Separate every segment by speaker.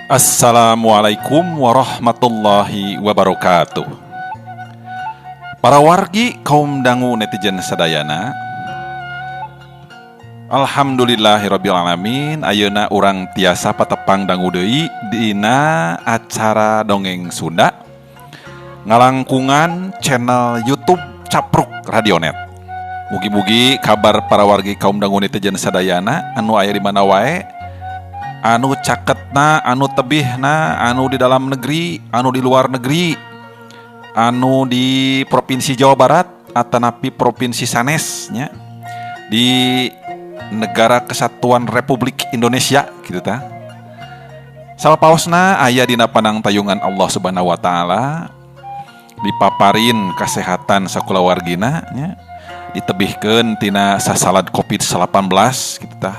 Speaker 1: Assalamualaikum warahmatullahi wabarakatuh. Para wargi kaum dangu netizen sadayana, alhamdulillahirabbil alamin. Ayeuna urang tiasa patepang dangu deui dina acara dongeng Sunda ngalangkungan channel YouTube Capruk Radionet. Mugi-mugi kabar para wargi kaum dangu netizen sadayana anu aya di mana wae, anu caketna, anu tebihna, anu di dalam negeri, anu di luar negeri, anu di Provinsi Jawa Barat atanapi Provinsi sanesnya di Negara Kesatuan Republik Indonesia gitu ta. Salpaosna aya dina panang tayungan Allah Subhanahu wa taala, dipaparin kasehatan sakulawargina nya, ditebihkeun tina sasalad Covid-19 gitu ta.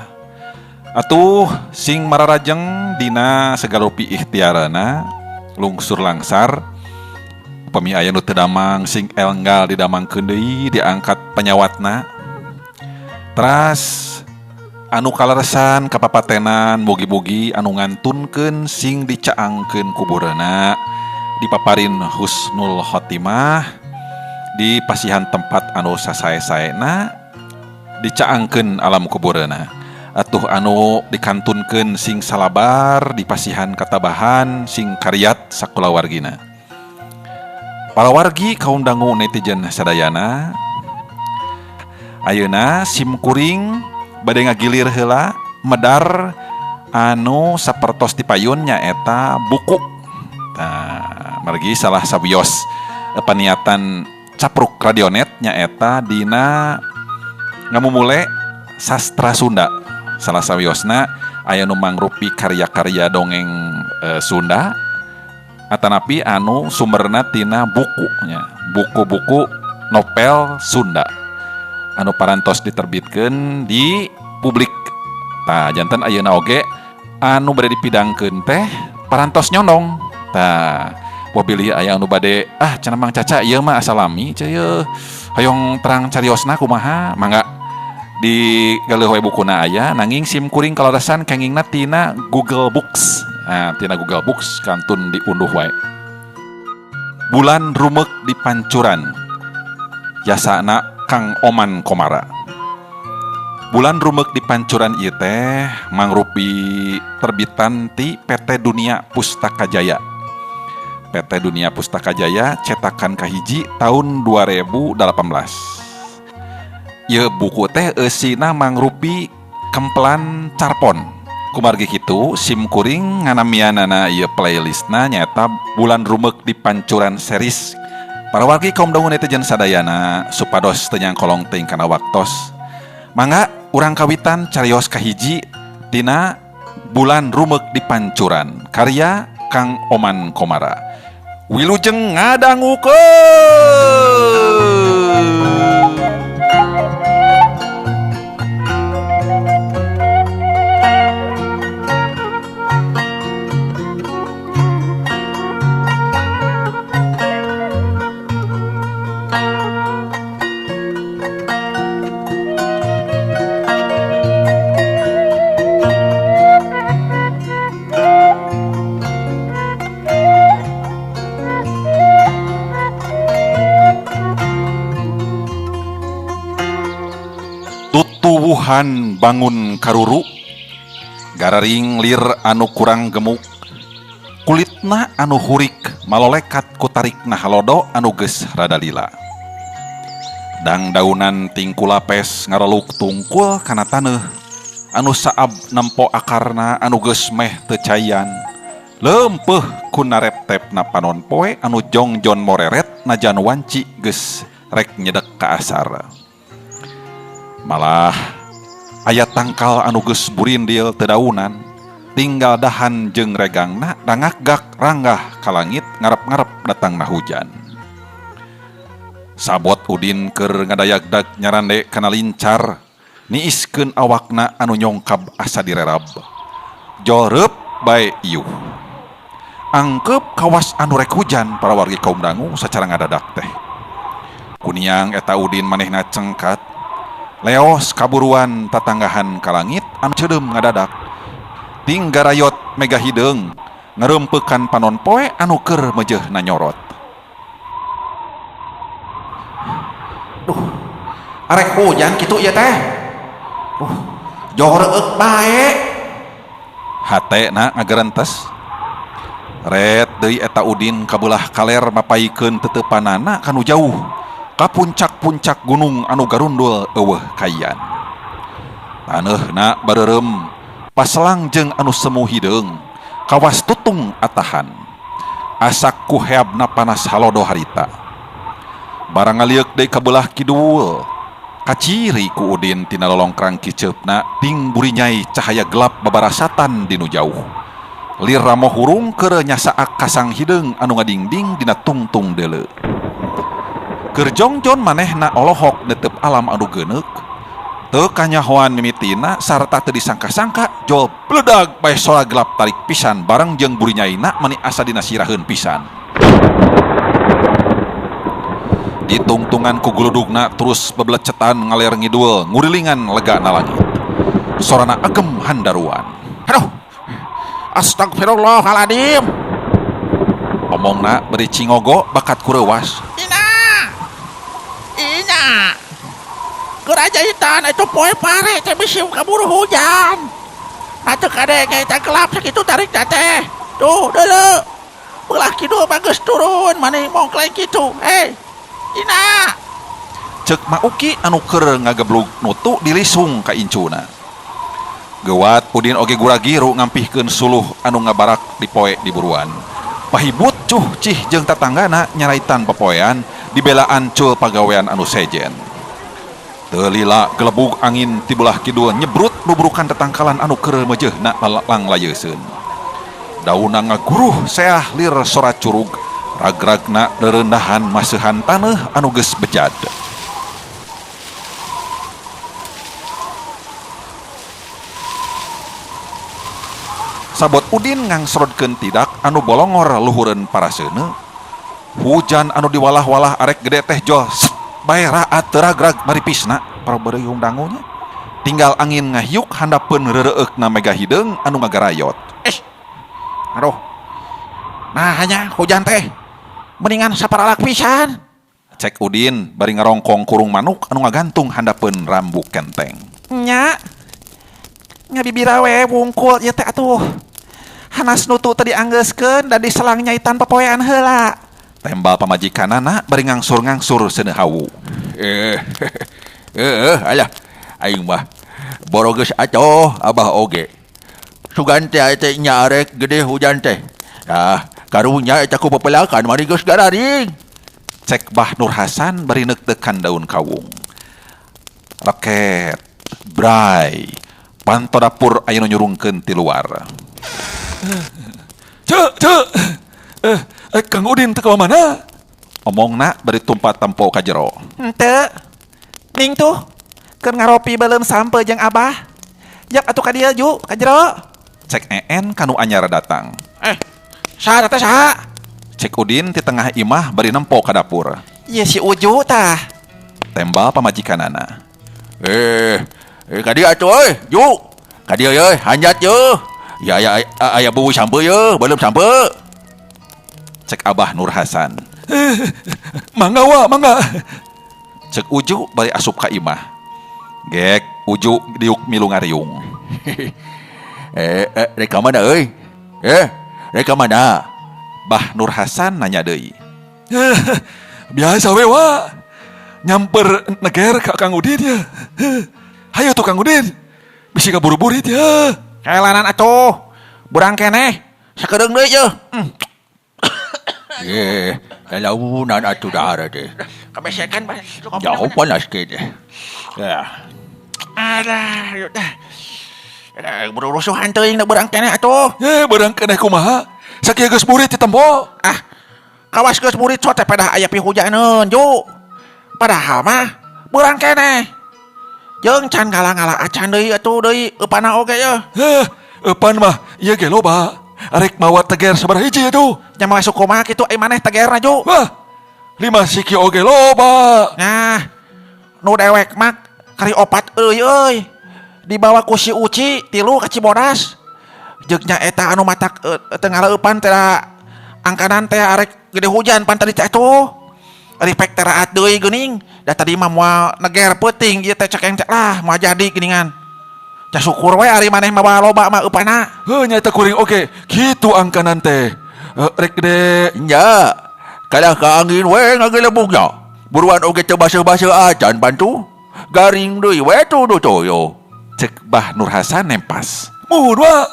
Speaker 1: Atuh sing mararajeng dina segalopi ikhtiarana lungsur langsar upami aya nu teu damang sing enggal didamangkeun deui diangkat penyawatna. Teras anu kaleresan kapapatenan mugi-mugi anu ngantunkeun sing dicaangkeun kubureuna dipaparin husnul khotimah di pasihan tempat anu sasae-saena dicaangkeun alam kubureuna. Atuh anu dikantunkeun sing salabar di pasihan katabahan sing karyat sakulawargina. Para wargi kaum dangu netizen sadayana, ayeuna sim kuring bade ngagilir heula medar anu sapertos dipayun nyaeta buku. Nah, margi salah sabios paniatan Capruk Radionet nyaeta dina ngamumule sastra Sunda. Salah sawiosna aya nu mangrupi karya-karya dongeng Sunda atanapi anu sumberna tina bukunya, buku-buku novel Sunda anu parantos diterbitkeun di publik. Tah janten ayeuna oge anu bade dipidangkeun teh parantos nyondong. Tah mobil aya anu bade cenah Mang Caca ieu mah asalami ceu hayong terang cariosna kumaha mangga di galeuh we bukuna aya nanging sim kuring kalaresan kengingna tina Google Books. Nah, tina Google Books kantun diunduh wae. Bulan Rumeuk di Pancuran, yasana Kang Oman Komara. Bulan Rumeuk di Pancuran ieu teh mangrupi terbitan ti PT Dunia Pustaka Jaya. PT Dunia Pustaka Jaya cetakan kahiji tahun 2018. Ye buku teh eusina mangrupi kemplan carpon. Kumargi kitu sim kuring nganamianana ieu playlistna nyaeta Bulan Rumeuk di Pancuran series. Para wargi kaum dangu netizen sadayana supados teu nyangkolong teuing kana waktos, mangga urang kawitan carios kahiji tina Bulan Rumeuk di Pancuran karya Kang Oman Komara. Wilujeng ngadangukeun. Tutuwuhan bangun karuru, gararing lir anu kurang gemuk, kulitna anu hurik malolekat kutarikna halodo anu geus rada lila. Dang daunan tingku lapes ngareluk tungkul kana taneuh, anu saab nempo akarna anu geus meh teu cayan, leumpeuh ku narep-tepna panon poe anu jongjon moreret najan wanci geus rek nyedek ka asar. Malah aya tangkal anu geus burindil teu daunan, tinggal dahan jeung regangna dangagak ranggah ka langit ngarep-ngarep datangna hujan. Sabot Udin keur ngadayagdag nyarande kana lincar, niiskeun awakna anu nyongkab asa direrab. Joreup bae ieuh. Angkeup kawas anu rek hujan para wargi kaum dangu sacara ngadadak teh. Kuniang eta Udin manehna cengkat leos kaburuan tatanggahan ka langit anu ceudem ngadadak ting garayot mega hideung ngarempekan panon poe anu keur mejeh nanyorot.
Speaker 2: Duh, arek hujan kitu ieu teh. Joreueuk bae.
Speaker 1: Hatena ngagerentes. Ret deui eta Udin kabelah kaler mapaikeun teutepanana kanu jauh ka puncak-puncak gunung anu garundul eueuh kayan. Taneuna bareureum paselang jeung anu semu hideung kawas tutung atahan. Asak ku heabna panas halodo harita. Barang ngaliuk deui kabelah kidul. Kaciri ku Udin tina lolongkrang kiceupna ting buri nyai cahaya gelap babarasatan dinu jauh. Lir ramoh hurung keur nyasaak kasang hideung anu ngadingding dina tungtung deuleu. Keur jongjon manehna olohok netep alam anu geuneuk. Teu kanyahoan mimitina sarta teu disangka-sangka jol bledag bae sora gelap tarik pisan bareng jeung buri nyaina mani asa dina siraheun pisan. Di tungtungan ku guludugna terus beblecetan ngaler ngidul ngurilingan legana langit. Sorana agem handaruan.
Speaker 2: Aduh. Astagfirullahaladzim.
Speaker 1: Omongna beri cingogo bakat kurewas.
Speaker 2: Ina kerajaan itu poe pare teh bisi kaburu hujan. Atuh kadek eta gelap sakitu tarik teh. Tuh deuleu. Belah kidul bagus turun maneh mongkleng kitu. Ina.
Speaker 1: Cek Mauki anu keur ngageblug nutu dilisung ka incuna. Gewat Udin oge guragiru ngampihkeun suluh anu ngabarak dipoe di buruan. Pahibut cuh cih jeung tatanggana nyaraitan pepoean dibelaan cul pagawean anu sejen. Teu lila gelebug angin ti belah kidul nyebrut nubrukan tetangkalan anu keur mejehna langlayeuskeun. Dauna ngaguruh seah lir sora curug, ragragna rerendahan maseuhan taneuh anu geus bejad. Sabot Udin ngangsrodkeun tidak anu bolongor luhureun paraseuna. Hujan anu diwalah-walah arek gede teh jol bae raat teu ragrag maripisna parabeureung dangunya. Tinggal angin ngahiuk handapeun reureukna mega hideung anu ngagarayot.
Speaker 2: Aduh. Nah hanya hujan teh mendingan saparalak pisan.
Speaker 1: Cek Udin bari ngarongkong kurung manuk anu ngagantung handapeun rambuk kenteng.
Speaker 2: Nya ngabibira we wungkul ieu teh atuh. Hanas nutu tadi anggeuskeun dan diselang nyaitan pepoean heula.
Speaker 1: Tembal pamajikanana bari ngangsur-ngangsur seuneu hawu.
Speaker 3: Alah aing mah borogeus acoh abah oge. Sugan teh teh nya arek gede hujan teh. Karunya eta ku pepelakan mari geus gararing.
Speaker 1: Cek Bah Nur Hasan bari neuk-neukan daun kawung. Roket, bray, panto dapur aya nu nyurungkeun ti luar. Kang Udin teu ka mana? Omongna bari tumpat tempo ka jero.
Speaker 2: Henteu. Ning tuh keur ngaropi beuleum sampe jeung abah. Jak atuh ka dieu ju ka jero.
Speaker 1: Cek En kanu anyar datang.
Speaker 2: Saha teh saha?
Speaker 1: Cek Udin ti tengah imah bari nempo ka dapur.
Speaker 2: Ieu si Uju tah.
Speaker 1: Tembal pamajikanana.
Speaker 3: Ka dieu atuh euy, Ju. Ka dieu euy, hanjat ye. Ya aya bubu sampe ye, belum sampe.
Speaker 1: Cek Abah Nur Hasan.
Speaker 2: Mangga wa, mangga.
Speaker 1: Cek Uju bari asup ka imah. Gek Uju diuk milu ngariung.
Speaker 3: Rek ka mana euy? Rek ka mana?
Speaker 1: Bah Nur Hasan nanya deui.
Speaker 2: Biasa we wa. Nyamper neger ka Kang Udin ya. Hayo tuh Kang Udin. Bisi ka buru-buru ya. Kaelanan atuh. Burang keneh. Sakedeung deui ye.
Speaker 3: Launan atuh dahar teh.
Speaker 2: Kabesekan bae.
Speaker 3: Jauh panas ke teh. Ya.
Speaker 2: Adah, yuk dah. Berurusuhan teuing da burang keneh atuh.
Speaker 1: Barang keneh kumaha? Sakieu geus murid ti tempo.
Speaker 2: Kawas geus murid sote pada aya pihujaneun, Ju. Padahal mah burang keneh. Jeung can ngala-ngala acan deui atuh deui eupana oge ye.
Speaker 1: Eupan mah ieu ge loba. Arek mawa teger sabaraha hiji atuh?
Speaker 2: Nya masuk kumaha kitu ai maneh tegerna, Ju.
Speaker 1: 5 siki oge loba.
Speaker 2: Nah, nu dewek mah kari 4 euy. Dibawa ku si Uci 3 ka Cibodas. Jegnya eta anu matak tengah leupan teh angkanan teh arek gede hujan pan tadi teh tuh. Respect teraat deui geuning. Da tadi mah moal neger peuting ieu teh cek engcek lah moal jadi geuningan. Ca syukur we ari maneh mah bawa loba mah eupana.
Speaker 1: Heuh nyata kuring oge. Kitu angkanan teh. Rek gede.
Speaker 3: Nya, kalah ka angin we ngagelebugnya. Buruan oge teu baseuh-baseuh acan bantu. Garing deui we tu toyo.
Speaker 1: Cek Bah Nur Hasan nempas. Muhun wa.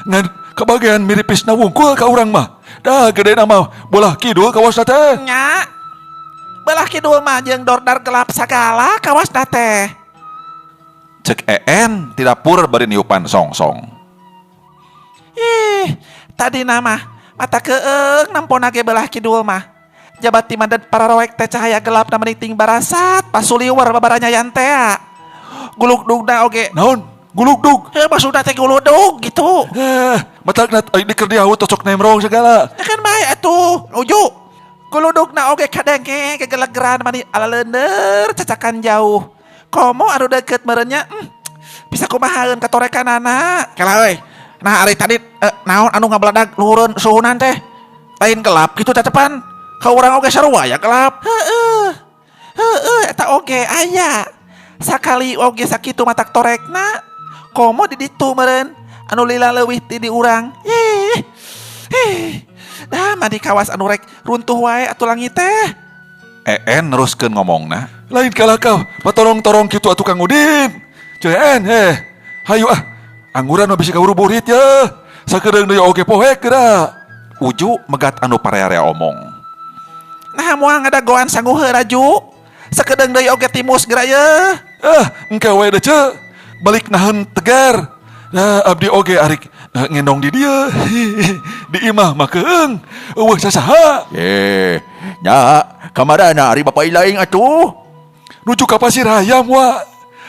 Speaker 1: Ngan kebagian miripisna wungkul ka urang mah. Dah gede nama bolah kidul kawas teh.
Speaker 2: Nya. Belah kidul mah jeung dordar gelap sagala kawasna teh.
Speaker 1: Cek EN di dapur bari niupan songsong.
Speaker 2: Ih, tadi nama mata keeng nampona ge belah kidul mah. Jabat ti mandat para roek teh cahaya gelap na meniting barasat pasuliwar babaranya yan teh. Gulugdugna oge.
Speaker 1: Naon? Gulugdug.
Speaker 2: Maksudna teh guludug gitu.
Speaker 1: Matakna di keur diahu tocok nemrong segala.
Speaker 2: Ya kan bae atuh, nuju. Guludugna oge kadenge gegelegeran mani alaleuneur cacakan jauh. Komo anu deket merenya bisa kumahaeun katorekanana. Kela euy. Nah ari tadi naon anu ngabladag luhureun suhunan teh? Lain gelap kitu cacepan. Ka urang oge sarua ya gelap. Heueuh eta oge aya. Sakali oge sakitu matak torekna. Komo di ditu meureun anu lila leuwih ti di urang. Dah mah di kawas anu rek runtuh wae atuh langit teh.
Speaker 1: EN neruskeun ngomongna. Lain kalah kau, patorong-torong kitu atuh Kang Udin. Cen, hayu angguran mah bisi kawuruburit ya. Sakedeung deui oge poek geura. Uju megat anu parearea omong.
Speaker 2: Nah moal ngadagoan sanguheur Raju. Sakedeung deui oge timus geura ye.
Speaker 1: Engke we deui ce. Balik naheun tegar. Nah, abdi oge arik ngendong di dieu. Di imah mah keung. Eueuh sasaha.
Speaker 3: Nya, kamarana ari Bapak Ilaing atuh.
Speaker 1: Nuju ka pasir hayam wa.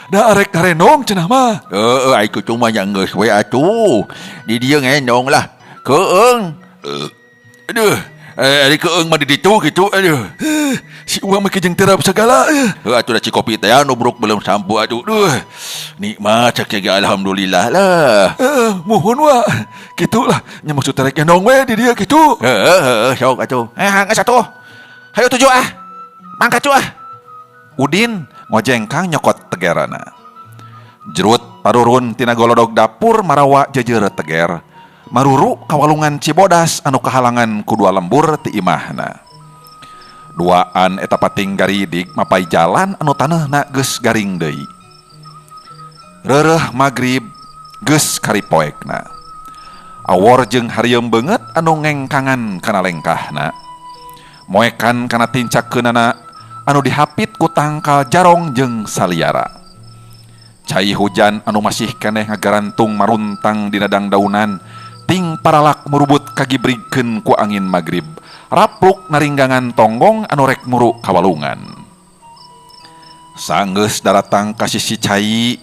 Speaker 1: Da arek ngarenong cenah mah.
Speaker 3: Ai kucing mah yang geus we atuh. Di dieu ngendong lah. Keung. Aduh, ari keung mah di ditu kitu. Aduh.
Speaker 1: Si uang mah jeung terap segala.
Speaker 3: Atuh da cikopi teh nubruk belum sampu atuh. Nikmat cek jaga alhamdulillah lah.
Speaker 1: Muhun wa. Kitulah nya maksud arek ngendong we di dieu kitu.
Speaker 3: Sok atuh.
Speaker 2: Geus atuh. Hayu tuju Mangkat cu
Speaker 1: Udin ngojengkang nyokot tegerana. Jerut parurun tina golodog dapur marawa jejer teger. Maruru kawalungan Cibodas anu kahalangan ku dua lembur ti imahna. Duaan eta pating garidik mapai jalan anu taneuhna geus garing deui. Reureuh magrib geus karipoekna. Awor jeung harieum beungeut anu ngengkangan kana lengkahna. Moekan kana tincakeunana anu dihapit ku tangkal jarong jeung saliara. Cai hujan anu masih keneh ngagarantung maruntang dina dangdaunan ting paralak merubut kagibrigkeun ku angin magrib. Rapluk naringgangan tonggong anu rek muru kawalungan. Sanggeus daratang ka sisi cai.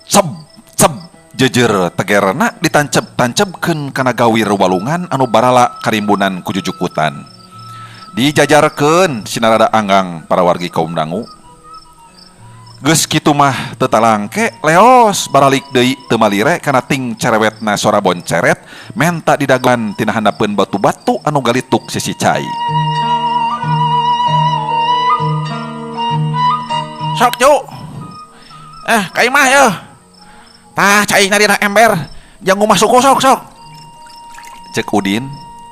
Speaker 1: Ceb jejer tegerna ditancep-tancepkeun kana gawir walungan anu barala karimbunan ku jujukutan. Dijajarkeun sinarada anggang para wargi kaum dangu. Geus kitu mah teu talangke leos baralik deui teu malire kana ting cerewetna sora bonceret menta didagan tina handapeun batu-batu anu galituk sisi cai.
Speaker 2: Sok cu. Ka imah ye. Tah cai na dina ember. Jangan masuk sok.
Speaker 1: Cek Udin.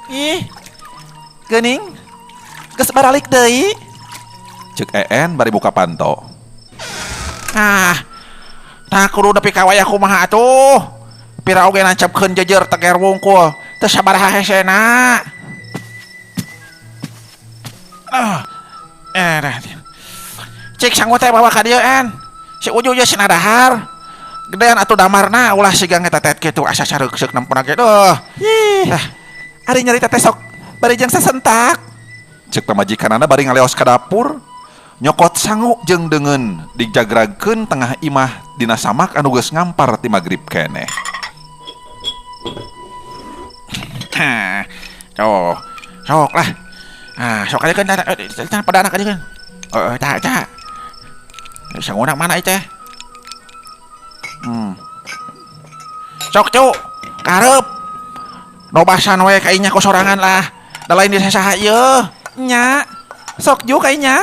Speaker 2: Ih. Geuning. Geus baralik deui.
Speaker 1: Cek EN bari buka panto.
Speaker 2: Nah kudu nepi ka wayah kumaha atuh. Pira oge nancepkeun jejer teger wungkul. Teu sabaraha hesena. Cik sanggup teh bawa ka dieu En. Si Uju ye sina dahar. Gedean atuh damarna ulah sigang eta tet kitu asa sareukseuk nempuna ge duh. Ari nyari teh sok bari jeung sasentak.
Speaker 1: Cek pamajikanana bari ngaleos ka dapur. Nyokot sangu jeung deungeun dijagragkeun tengah imah dina samak anu geus ngampar ti magrib keneh.
Speaker 2: Sok lah. Sok aja kan pada anak aja kan. Tah. Sangunak mana ieu teh? Sok cu. karep nobasan we kayaknya kosorangan lah da lain di saha ieu
Speaker 4: Nya, sok ju kayaknya.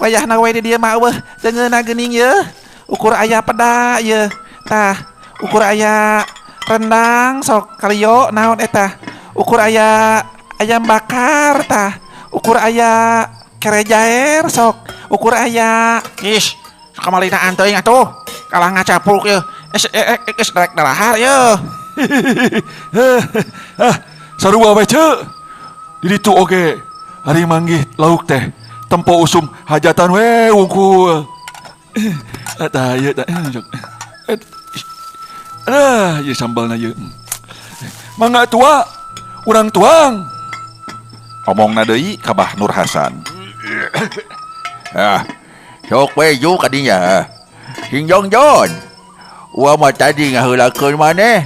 Speaker 4: Wayahna we di dieu mah eueuh deungeuna geuning ye. Ukur aya peda ye. Tah, ukur aya rendang sok kalio naon eta. Ukur aya ayam bakar tah. Ukur aya kere jaer sok. Ukur aya
Speaker 2: ish kamalinaan teuing atuh kalah ngacapluk ye es derek darahar ye
Speaker 1: Sarua we ceu. Di ditu oge ari manggih lauk teh tempo usum hajatan we wungkul. Tah ieu tah. Ieu sambalna ieu. Mangga tua, urang tuang. Omongna deui ka Bah Nur Hasan.
Speaker 3: Sok we ju kadinya. Sing Jongjon. Ua mah tadi ngaheulakeun maneh.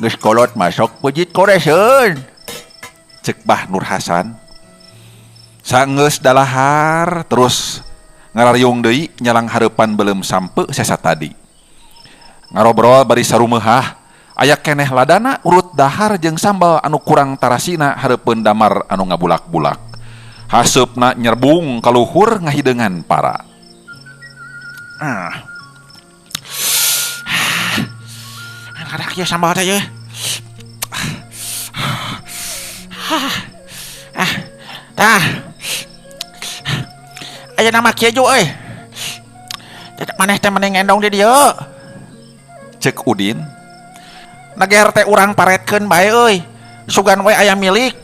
Speaker 3: Geus kolot masuk pejit koreseun.
Speaker 1: Cek Bah Nur Hasan. Saenggeus dalahar terus ngarariung deui nyalang hareupan belum sampe sesa tadi. Ngarobrol bari sarumeahah, aya keneh ladana urut dahar jeung sambal anu kurang tarasina hareupeun damar anu ngabulak-bulak. Haseupna nyerbung ka luhur ngahideungan para.
Speaker 2: Kadak ieu sambal teh ye tah aya nama kieu ju euy tetep maneh teh mending ngendong di dieu
Speaker 1: Cek Udin.
Speaker 2: nager teh urang paretkeun bae euy sugan we aya milik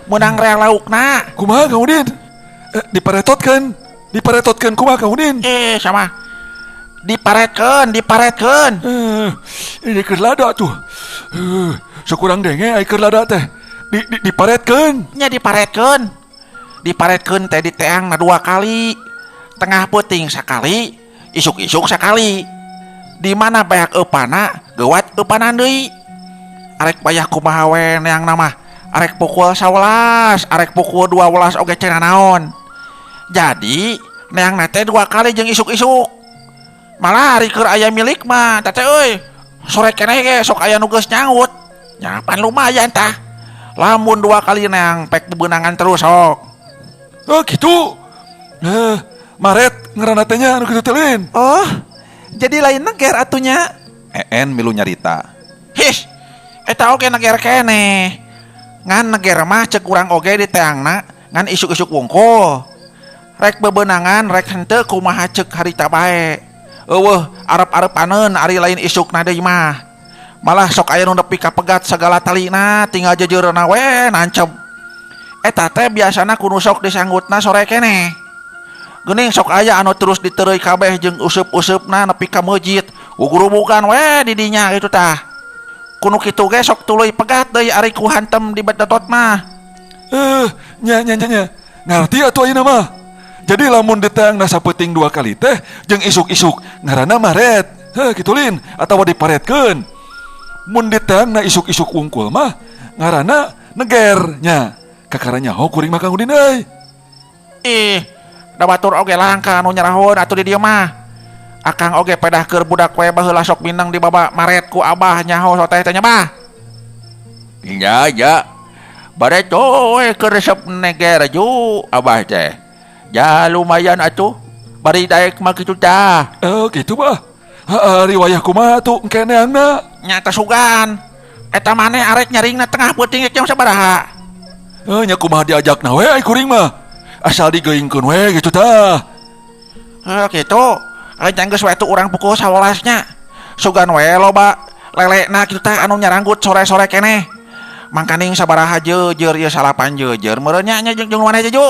Speaker 2: meunang rea laukna
Speaker 1: Kumaha Kang Udin? Diparetotkeun kumaha Kang Udin?
Speaker 2: sama diparetkeun
Speaker 1: Ini keur lada tuh. Sakurang denge ai keur lada teh. Diparetkeun.
Speaker 2: nya diparetkeun teh di teangna 2 kali tengah peuting sakali isuk-isuk sakali di mana bayak eupana geuwat eupanan deui arek bayah kumaha we neang nama arek pukul 11 arek pukul 12 oge cenah naon jadi neang teh 2 kali jeung isuk-isuk malah hari keur aya milik mah teh euy sore keneh ge sok aya nu geus nyaut nya pan lumayan tah lamun 2 kali neang pek bebenangan terus sok
Speaker 1: Oh gitu. Maret ngaranna teh nya anu kitu teh Lin.
Speaker 4: Oh, jadi lain neger atunya.
Speaker 1: En milu nyarita.
Speaker 2: His, eta oge neger keneh. Ngan neger mah cek urang oge di teangna ngan isuk-isuk wungkul. Rek bebenangan rek henteu kumaha cek harita bae. Eueuh, arep-arepaneun ari lain isukna deui mah. Malah sok aya nu nepi ka pegat sagala talina tinggal jejeurna we nancep. Eta teh biasana kudu sok disanggutna sore keneh. Geuning sok aya anu terus ditereuy kabeh jeung useup-useupna nepi ka meujit. Ugurubukan we di dinya kitu tah. Kudu kitu ge sok tuluy pegat deui ari ku hantem di betetot mah.
Speaker 1: Nya. Ngarti atuh ayeuna mah. Jadi lamun diteangna sapeuting 2 kali teh jeung isuk-isuk ngaranna maret. Kitu Lin atawa diparetkeun. Mun diteangna isuk-isuk wungkul mah ngaranna neger nya. Kakaranya ho kuring mah Kang Udin euy.
Speaker 2: Da batur oge langka anu nyarahun atuh di dieu mah. Akang oge pedah keur budak we baheula sok mineng di baba maret ku abah nyaho teh nya bah.
Speaker 3: Ya. Bare coy keur resep neger ju abah teh. Ya lumayan atuh. Bari daek mah kitu tah.
Speaker 1: Oh gitu bah. Riwayah kumaha tuh engke neangna.
Speaker 2: Nyata sugan. Eta maneh arek nyaringna tengah peuting jam sabaraha?
Speaker 1: Nya kumaha diajakna we ai kuring mah. Asal digeuingkeun we gitu tah.
Speaker 2: Gitu. Aing geus we tu urang pukul 11 nya. Sugan we loba lelena kitu teh anu nyaranggut sore-sore keneh. Mangkaning sabaraha jeujeur ieu salapan jeujeur meureun nya jeung maneh jeju.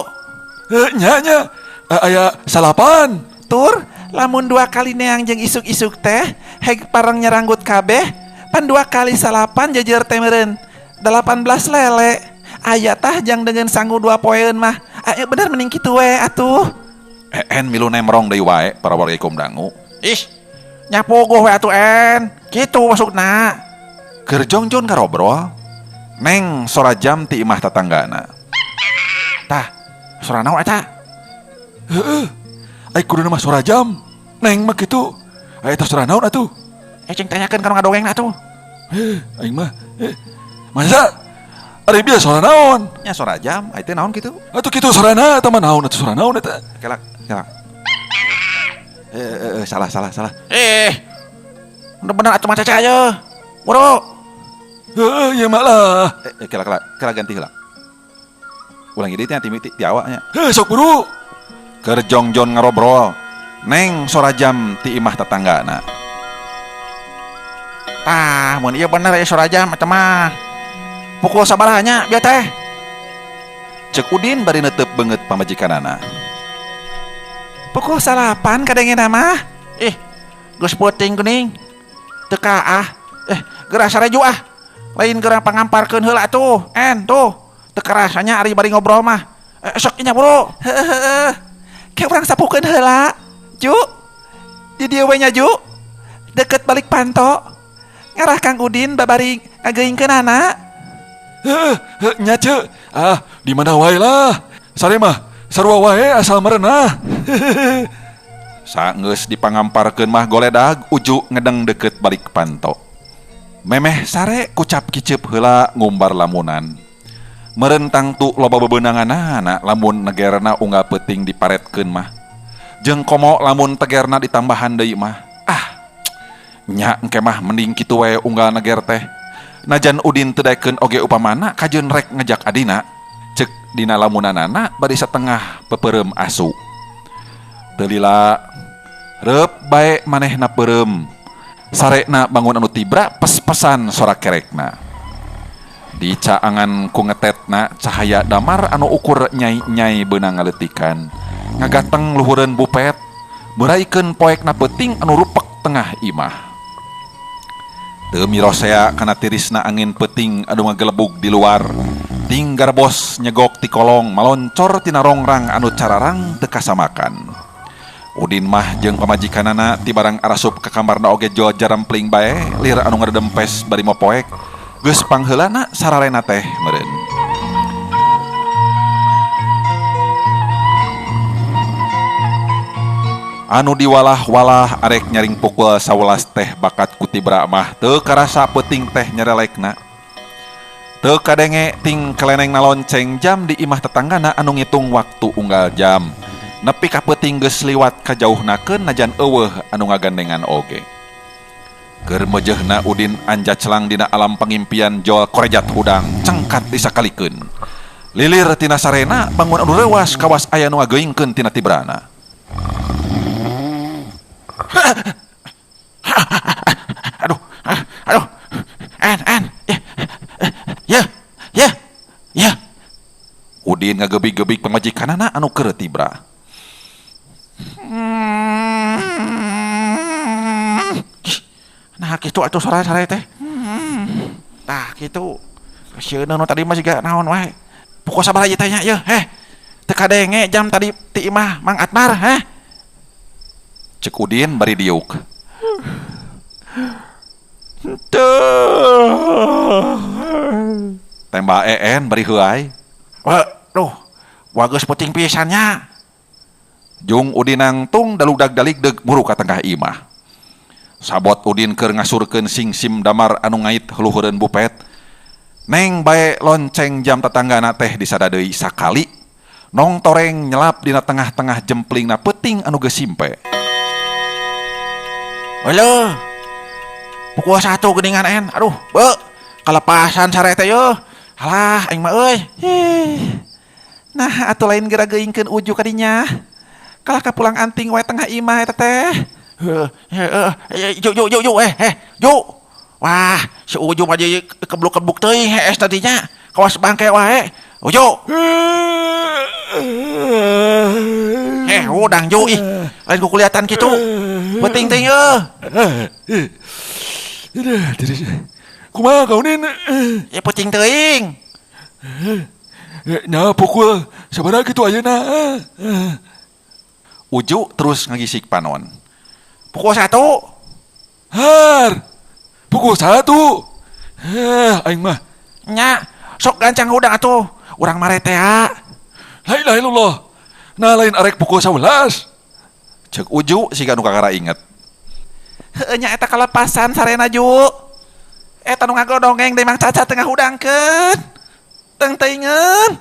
Speaker 1: Nya. Aya salapan.
Speaker 4: Tur, lamun 2 kali neang jeung isuk-isuk teh heg pareng nyaranggut kabeh, pan 2 kali salapan jejer teh meureun 18 lele. Aya tah jang dengan sanggu 2 poeun mah. Aya bener mending kitu we atuh.
Speaker 1: En milu nemrong deui wae para warga ikum dangu.
Speaker 2: Nyapogoh we atuh en. Kitu maksudna.
Speaker 1: Keur Jongjon ngarobrol, Neng sora jam ti imah tatanggana.
Speaker 2: Tah, sora naon eta?
Speaker 1: Ai kuduna mah sora jam. Neng mah kitu. Ai eta sora naon atuh?
Speaker 2: Cing tanyakeun kana ngadongengna atuh.
Speaker 1: Aing mah masa ari biasa sora naon?
Speaker 4: Nya sora jam, ai teh naon kitu?
Speaker 1: Atuh kitu sorana eta mah naon atuh sora naon eta?
Speaker 4: Kelak. Salah.
Speaker 2: Bener-bener atuh mah caca aja. Bro.
Speaker 1: Heuh, ieu mah lah.
Speaker 4: Kelak ganti heula. Ulang ieu teh ti awaknya.
Speaker 1: Heuh, sok buru.
Speaker 4: Keur jongjon ngarobrol. Neng sora jam ti imah tetanggana.
Speaker 2: Tah, mun ieu bener ya sora jam eta mah. Pukul sabaraha nya bieu teh?
Speaker 4: Cek Udin bari neuteup beungeut pamajikanana.
Speaker 2: Pukul 8 kadengena mah. Geus peuting geuning. Teu kaah. Geura sareju ah. Lain geura pangamparkeun heula tuh. Tuh. Teu karasanya ari bari ngobrol mah. Sok nya bro.
Speaker 4: Heuh. Kayak urang sapukeun heula. Ju. Di dieu we nya Ju. Deket balik panto. Ngarah Kang Udin babari ngageuingkeunana.
Speaker 1: Nya ce. Di mana wae lah. Sare mah sarua wae asal merenah.
Speaker 4: Saenggeus dipangamparkeun mah goledag Uju ngedeng deket balik panto. Memeh sare kucap kiceup heula ngumbar lamunan. Meureun tangtu loba bebeunanganna lamun negerna unggal peuting diparetkeun mah. Jeung komo lamun tegerna ditambahan deui mah. Nya engke mah mending kitu wae unggal neger teh. Najan Udin teu daekeun oge upamana kajeun rek ngejak adina. Cek dina lamunanana bari satengah pepeureum asu. Teu lila reup bae manehna peureum. Sarena bangun anu tibra pes-pesan sora kerekna. Di caangan ku ngetetna cahaya damar anu ukur nyai-nyai beunang ngaleutikan. Ngagateng luhureun bupet, beuraikeun poekna peuting anu rupek tengah imah. Teu mirosea kana tirisna angin peuting anu ngagelebug di luar. Ting garbos nyegok ti kolong maloncor tina rongrang anu cararang teu kasamakan. Udin mah jeung pamajikanana ti barang arasup ka kamarna oge jo jarempling bae lir anu ngaredempes bari mopoek. Geus pangheulana sararena teh meureun. Anu diwalah-walah arek nyaring pukul 11 teh bakat kutibra mah teu karasa peuting teh nyarelekna. Teu kadenge ting kelenengna lonceng jam di imah tetanggana anu ngitung waktu unggal jam. Nepi ka peuting geus liwat kajauhnakeun najan eueuh anu ngagandengan oge. Keur meujeuhna Udin anjaclang dina alam pangimpian jol korejat hudang cengkat disakalikeun. Lilir tina sarena bangun anu leuwas kawas aya nu ngageuingkeun tina tibrana.
Speaker 2: Aduh. Ya.
Speaker 4: Udin ngagebig-gebig pamajikanana anu keur tibra.
Speaker 2: Nah kitu atuh sora-sora teh. Tah kitu. Sieun nu tadi mah siga naon wae. Pukul sabaraha ieu teh nya yeuh. Teu kadenge jam tadi ti imah Mang Atmar,
Speaker 4: Cek Udin bari diuk. Tembak EN bari heuai.
Speaker 2: Waduh, wageus peuting pisannya.
Speaker 4: Jung Udin nangtung dalugdag-daligdeg buru ka tengah imah. Sabot Udin keur ngasurkeun singsim damar anu ngait luhureun bupet. Neng bae lonceng jam tetanggana teh disadadeui sakali. Nong toreng nyelap dina tengah-tengah jemplingna peuting anu geus simpe.
Speaker 2: Halo. Pukul 1 geuningan En. Aduh, beu. Kalepasan sare teh yeuh. Halah aing mah euy.
Speaker 4: Nah, atuh lain geura geuingkeun Uju ka dinya. Kalah ka pulang anting wae tengah imah eta teh.
Speaker 2: Ju. Wah, si Uju mah jadi kebluk-kebluk teuing hees tadinya. Kawas bangke wae. Uju. Udang Ju ih. Lain ku kelihatan kitu. Penting teh yeuh.
Speaker 1: Kumaha kaunin?
Speaker 2: Ya penting teuing.
Speaker 1: Nya pukul sabaraha kitu ayeuna?
Speaker 4: Uju terus ngagisik panon.
Speaker 2: Pukul 1.
Speaker 1: Har. Pukul 1. Aing mah.
Speaker 2: Nya, sok gancang udang atuh. Urang mare teh.
Speaker 1: La ilaha illallah. Nah lain arek pukul 11.
Speaker 4: Cek Uju siga nu kakara inget.
Speaker 2: Heuh nya eta kalepasan sarena Ju.
Speaker 4: Eta nu ngagodongeng deui Mang Caca tengah hudangkeun. Teng teuingeun.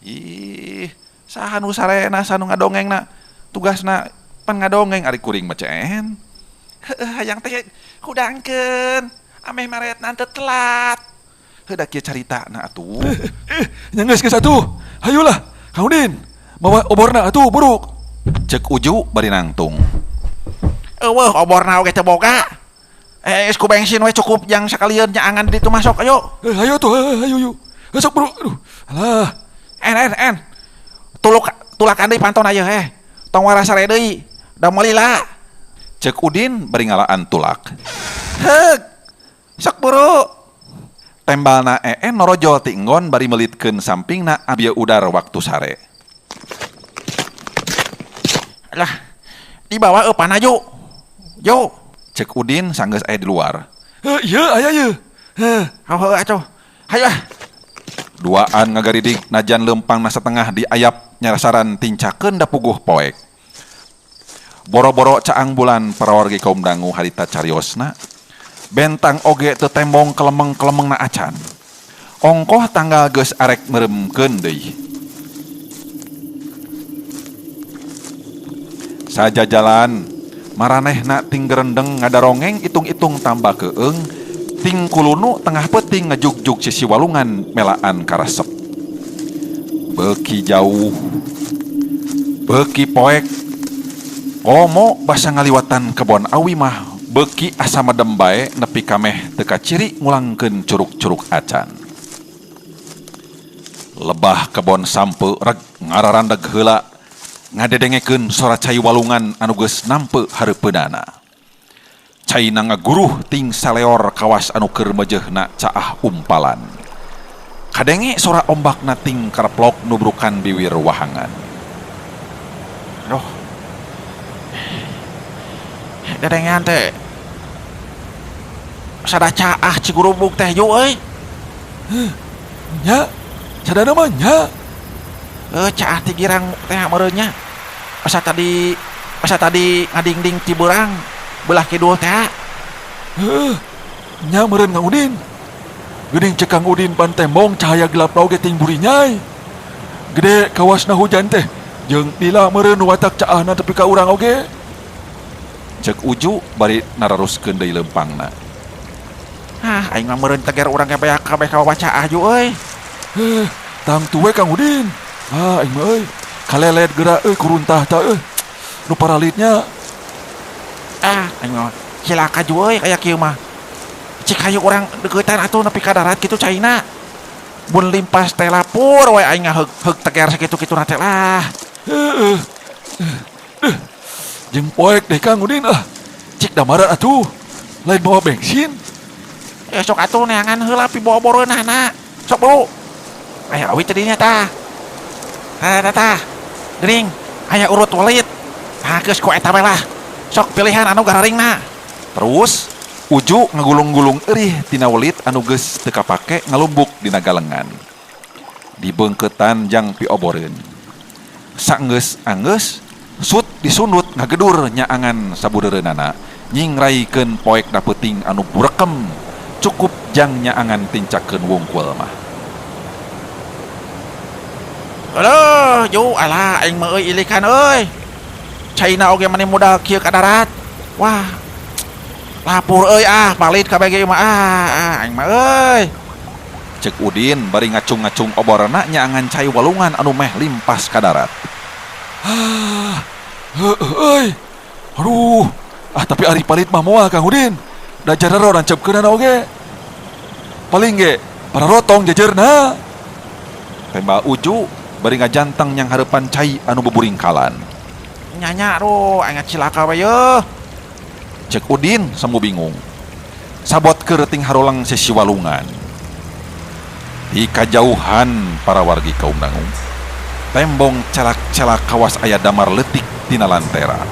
Speaker 4: Ih, saha nu sarena sanu ngadongengna? Tugasna pan ngadongeng ari kuring mecen. Heueuh hayang teh hudangkeun. Ameh maretna teu telat. Heuh da kieu caritana atuh.
Speaker 5: Nyanggeus geus atuh. Hayulah, Kang Udin. Mawa oborna atuh buruk.
Speaker 1: Cek Uju bari nangtung.
Speaker 2: Eueuh oborna oge teu boga. Geus ku bensin we cukup yang sakalian nyaangan di ditu masuk ayo.
Speaker 5: Hayo tuh, hayo yuk. Sok bro. Aduh. Alah.
Speaker 2: En. Tulakan deui panton aya Tong warasare deui. Da moal lila.
Speaker 1: Cek Udin bari ngalaan tulak.
Speaker 2: Heug. Sok buru.
Speaker 1: Tembalna norojol ti enggon bari melitkeun sampingna abia udar waktu sare.
Speaker 2: Lah, dibawa eupan aju. Yo.
Speaker 1: Cek Udin sanggeus aya di luar.
Speaker 5: Iya, aya ye.
Speaker 2: Heuh atuh. Hayo ah.
Speaker 1: Duaan ngagaridik najan lempang na setengah diayap nyarasaran tincakeun da puguh poek. Boro-boro caang bulan parawargi kaum dangu harita cariosna. Bentang oge teu tembong kelemeng-kelemengna acan. Ongkoh tanggal geus arek meremkeun deui. Saja jalan maranehna ting gerendeng ngadarongeng itung-itung tambah keung ting kulunu tengah peuting ngejug-jug sisi walungan melaan karesep. Beuki jauh beuki poek komo basa ngaliwatan kebon awi mah beuki asa medem bae nepi kameh teu kaciri ngulangkeun curug-curug acan. Lebah kebon sampe reg ngararandeg heula ngadedengekeun sora cai walungan anu geus nampe hareupeunana. Caina ngaguruh ting saleor kawas anu keur mejehna caah umpalan. Kadenge sora ombakna ting kareplok nubrukan biwir wahangan.
Speaker 2: Aduh. Dedengan teh. Sada caah Cigurubuk teh yuk euy.
Speaker 5: Nya, sadana mah nya.
Speaker 2: Caah ti girang teh meureunnya. Asa tadi ngadingding ti beurang belah kidul teh.
Speaker 5: Nya meureun Kang Udin. Geuning cek Kang Udin pan tembong cahaya gelap oge ting buri nyai. Gede kawasna hujan teh. Jeung lila meureun watak caahna tepi ka urang oge.
Speaker 1: Cek Uju bari nararuskeun deui lempangna.
Speaker 2: Aing mah meureun teger urang kabeh ka wacaah ju euy.
Speaker 5: Tang tuwe Kang Udin. Aing mah euy. Kalelet geura euy kuruntah tah euy. Nu paralitnya.
Speaker 2: Aing mah cilaka ju euy kaya kieu mah. Cik hayu urang deuketan atuh nepi ka darat kitu caina. Mun limpas teh lapur we aing heug teger sakitu-kituna teh lah.
Speaker 5: Jeung poek deh Kang Udin Cik damaran atuh. Lain bawa bensin.
Speaker 2: Sok atuh neangan heula pi bawa boreunana. Sok bro. Aya awi teh dinya tah. Tah. Geuning, aya urut walit. Geus ku eta bae lah. Sok pilihan anu gararingna.
Speaker 1: Terus Uju ngagulung-gulung eurih tina welit anu geus teu kapake ngalumbuk dina galengan. Dibeungkeutan jang pioboreun. Saenggeus anggeus sut disundut ngagedur nyaangan sabudeureunana nyingraikeun poek da peuting anu burekem cukup jang nyaangan tincakeun wungkul mah.
Speaker 2: Aduh, ju alah aing mah euy ilikan euy. Caina oge mani modal kieu ka darat. Wah. Lapur euy balit kabeh ge mah aing mah euy.
Speaker 1: Cek Udin bari ngacung-ngacung oborana nyaangan cai walungan anu meh limpas ka darat.
Speaker 5: Euy. Aduh. Tapi ari palit mah moal Kang Udin. Da jararo rancepkeunana oge. Paling ge pararotong jajarna.
Speaker 1: Tembal Uju bari ngajanteng yang hareupan cai anu beburingkalan.
Speaker 2: Nyanya aduh aing cilaka we yeuh.
Speaker 1: Cek Udin semu bingung. Sabot keur ting harolang sisi walungan. Di kajauhan para wargi kaum dangu. Tembong celak-celak kawas aya damar leutik tina lantera.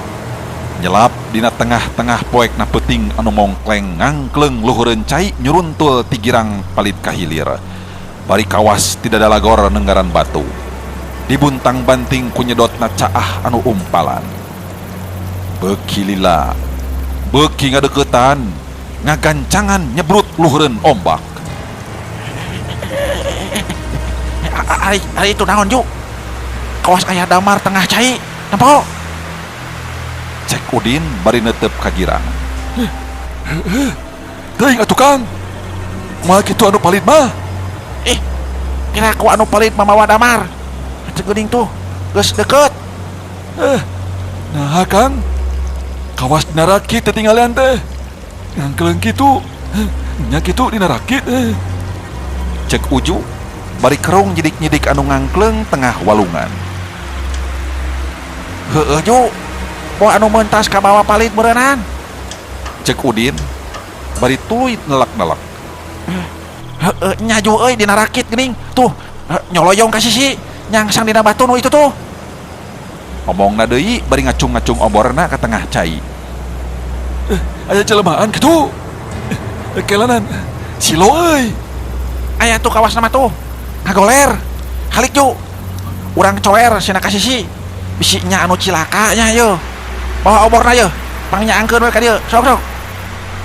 Speaker 1: Nyelap dina tengah-tengah poek na peuting anu mongkleng ngangkleng luhureun cai nyuruntul ti girang palit kahilir. Bari kawas tidak ada lagor nenggaran batu. Dibuntang banting ku nyedotna caah anu umpalan. Beuki lila, beuki ngadeuketan, ngagancangan nyebrut luhureun ombak.
Speaker 2: Ari itu naon Ju? Kawas aya damar tengah cai. Nampo?
Speaker 1: Cek Udin bari neuteup ka girang.
Speaker 5: Teuing atuh Kang. Moal kitu anu palit mah.
Speaker 2: Kira aku anu palit mamawa damar. Cek geuning tuh, geus deket.
Speaker 5: Nah Kang, kawas dina rakit teh tinggalan teh. Ngangkeleung kitu. Nya kitu dina rakit.
Speaker 1: Cek Uju bari kerung nyidik-nyidik anu ngangkleng tengah walungan.
Speaker 2: Heueuh Ju. Poe anu meuntas ka bawah palit beureunan.
Speaker 1: Cek Udin bari tuluy nelak-nelak.
Speaker 2: Nya Ju euy dina rakit geuning. Tuh, nyoloyong ka sisi. Nyangsang dina batu nu itu tuh.
Speaker 1: Omongna deui bari ngacung-ngacung oborna ka tengah cai.
Speaker 5: Aya jelemahan kitu. Kelanan silo euy.
Speaker 2: Aya tuh kawas nama tuh. Ngagoler. Halik Ju. Urang coer cenah ka sisi. Bisi nya anu cilaka nya yeuh. Bawa oborna yeuh. Pangnyaangkeun we ka dieu. Sok.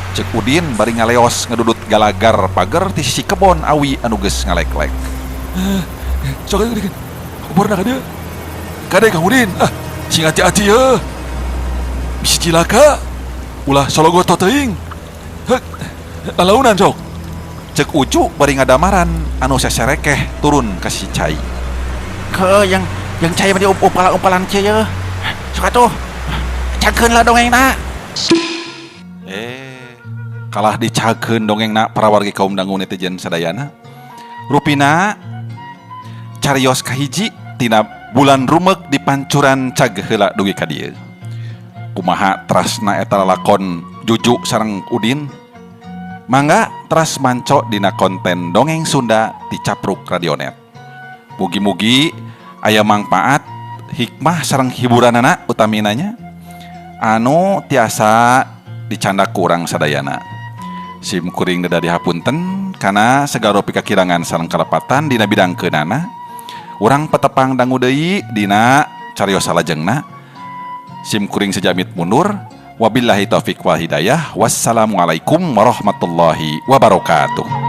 Speaker 1: Cek Udin bari ngaleos ngedudut galagar pager ti sisi kebon awi anu geus ngalek-lek.
Speaker 5: Sok aja dikeun. Oborna ka dieu. Kade Kang Udin. Sing hati-hati yeuh. Bisi cilaka. Ulah sologoto teuing. Lalaunan sok.
Speaker 1: Cek Uju bari ngadamaran anu seserekeh turun ka si cai.
Speaker 2: Ke yang cai mah umpalan kieu yeuh. Sok atuh. Cangkeun lah dongengna.
Speaker 1: Kalah dicageun dongengna para wargi kaum dangu netizen sadayana. Rupina carios kahiji tina bulan rumek di pancuran cag heula dugi ka dieu. Kumaha trasna eta lalakon Juju sareng Udin? Mangga teras manco dina konten dongeng Sunda di Capruk Radionet. Mugi-mugi aya mangpaat, hikmah sareng hiburanana utaminanya anu tiasa dicanda kurang sadayana. Sim kuring deda dihapunten kana segaro pikakirangan sareng karepatan dina bidang keunana. Urang petepang dangu deui dina carios salajengna. Sim kuring sejamit mundur. Wabillahi taufik wal hidayah. Wassalamualaikum warahmatullahi wabarakatuh.